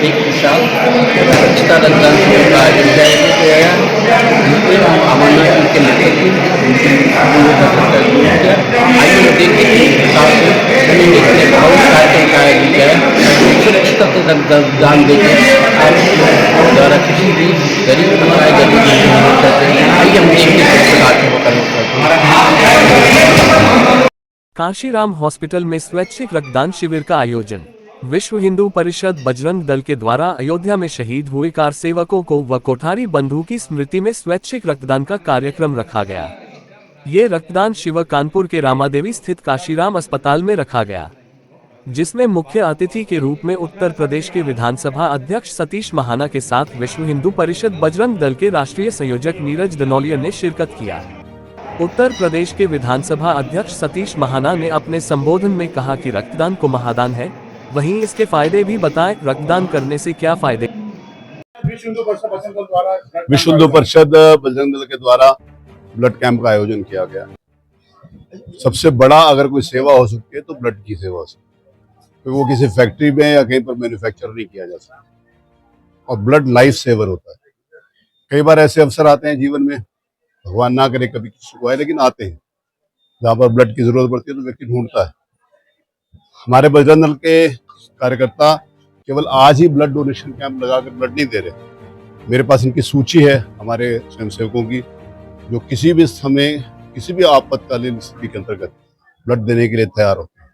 एक विशाल स्वच्छता रक्तदान शिविर का आयोजन किया गया, जिसमें अमरनाथ जी के नेतृत्व आइए देखिए कि हिसाब से इसने बहुत कार्यक्रम का आयोजन किया है। सुरक्षित रक्तदान देकर आप द्वारा किसी भी गरीब समुदाय गरीब करते हैं। आइए हम देखते हैं किस प्रकार के काशीराम हॉस्पिटल में स्वैच्छिक रक्तदान शिविर का आयोजन। विश्व हिंदू परिषद बजरंग दल के द्वारा अयोध्या में शहीद हुए कार सेवकों को व कोठारी बंधु की स्मृति में स्वैच्छिक रक्तदान का कार्यक्रम रखा गया। ये रक्तदान शिविर कानपुर के रामादेवी स्थित काशीराम अस्पताल में रखा गया, जिसमें मुख्य अतिथि के रूप में उत्तर प्रदेश के विधानसभा अध्यक्ष सतीश महाना के साथ विश्व हिंदू परिषद बजरंग दल के राष्ट्रीय संयोजक नीरज दनौलिया ने शिरकत किया। उत्तर प्रदेश के विधानसभा अध्यक्ष सतीश महाना ने अपने संबोधन में कहा कि रक्तदान को महादान है, वहीं इसके फायदे भी बताएं। रक्तदान करने से क्या फायदे? विश्व हिंदू परिषद बजरंग दल के द्वारा ब्लड कैंप का आयोजन किया गया। सबसे बड़ा अगर कोई सेवा हो सकती है तो ब्लड की सेवा हो सकती है, तो वो किसी फैक्ट्री में या कहीं पर मैन्युफैक्चर नहीं किया जा सकता, और ब्लड लाइफ सेवर होता है। कई बार ऐसे अवसर आते हैं जीवन में, भगवान ना करे कभी किसी को आए, लेकिन आते हैं जहाँ पर ब्लड की जरूरत पड़ती है तो व्यक्ति ढूंढता है। हमारे बजरंग दल के कार्यकर्ता केवल आज ही ब्लड डोनेशन कैंप लगाकर ब्लड नहीं दे रहे। मेरे पास इनकी सूची है हमारे स्वयंसेवकों की, जो किसी भी समय किसी भी आपातकालीन स्थिति के अंतर्गत ब्लड देने के लिए तैयार होते हैं।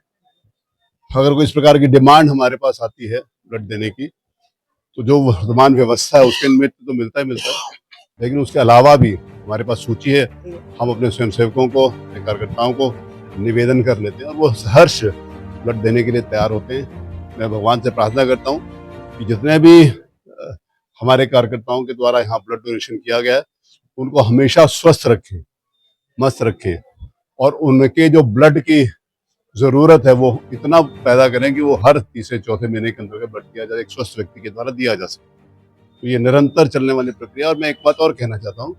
अगर कोई इस प्रकार की डिमांड हमारे पास आती है ब्लड देने की, तो जो वर्तमान व्यवस्था है उसके निमित्त तो मिलता ही मिलता है, लेकिन उसके अलावा भी हमारे पास सूची है। हम अपने स्वयंसेवकों को, अपने कार्यकर्ताओं को निवेदन कर लेते हैं और वो हर्ष ब्लड देने के लिए तैयार होते हैं। मैं भगवान से प्रार्थना करता हूँ कि जितने भी हमारे कार्यकर्ताओं के द्वारा यहाँ ब्लड डोनेशन किया गया है, उनको हमेशा स्वस्थ रखें, मस्त रखें, और उनके जो ब्लड की जरूरत है वो इतना पैदा करें कि वो हर तीसरे चौथे महीने के अंदर ब्लड किया जाए, एक स्वस्थ व्यक्ति के द्वारा दिया जा सके। तो ये निरंतर चलने वाली प्रक्रिया। और मैं एक बात और कहना चाहता हूँ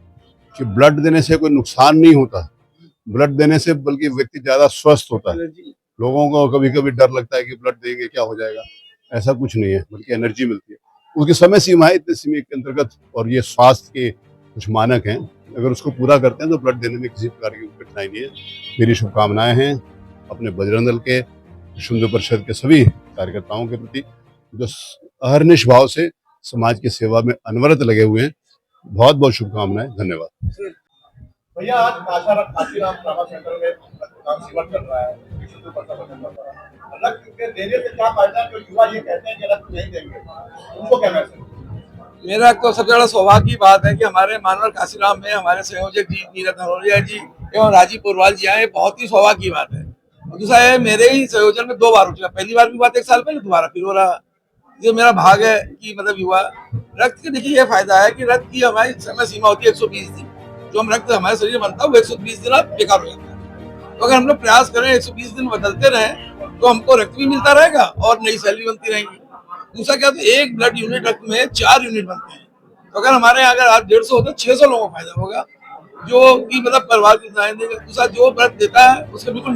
कि ब्लड देने से कोई नुकसान नहीं होता, ब्लड देने से बल्कि व्यक्ति ज्यादा स्वस्थ होता है। लोगों को कभी कभी डर लगता है कि ब्लड देंगे क्या हो जाएगा, ऐसा कुछ नहीं है, बल्कि एनर्जी मिलती है। उसकी समय सीमा है इतने सीमा के अंतर्गत, और ये स्वास्थ्य के कुछ मानक हैं, अगर उसको पूरा करते हैं तो ब्लड देने में किसी प्रकार की कठिनाई नहीं है। मेरी शुभकामनाएं हैं अपने बजरंग दल के, विश्व हिंदू परिषद के सभी कार्यकर्ताओं के प्रति, जो अहर्निश भाव से समाज की सेवा में अनवरत लगे हुए हैं। बहुत बहुत शुभकामनाएं, धन्यवाद। भैया, आज काशीराम ट्रामा सेंटर में रक्तदान शिविर चल रहा है। विश्व हिंदू परिषद रक्त देने से क्या फायदा है? जो युवा ये कहते हैं कि रक्त नहीं देंगे, उनको क्या मैसेज? मेरा तो सबसे बड़ा सौभाग्य की बात है कि हमारे मानवर काशीराम में हमारे संयोजक जी नीरज दनौलिया जी एवं राजीव पुरवाल जी आए, बहुत ही सौभाग्य की बात है। और दूसरा है, मेरे ही संयोजन में 2 बार हो चुका। पहली बार भी बात 1 साल पहले, दोबारा फिर हो रहा। ये मेरा भाग है कि मतलब युवा रक्त के, देखिए ये फायदा है कि रक्त की हमारी समय सीमा होती है 120 दिन। जो हम रक्त हमारे शरीर में बनता है वो 120 दिन बेकार हो जाता है। तो अगर हम लोग प्रयास करें 120 दिन बदलते रहे तो हमको रक्त भी मिलता रहेगा और नई सेल भी बनती रहेंगी। दूसरा क्या, तो 1 ब्लड यूनिट रक्त में 4 यूनिट बनते हैं। तो अगर हमारे यहाँ अगर आज 150 होता है, 600 लोगों को फायदा होगा, जो कि मतलब परिवार की देगा। दूसरा, जो ब्लड देता है उसके बिल्कुल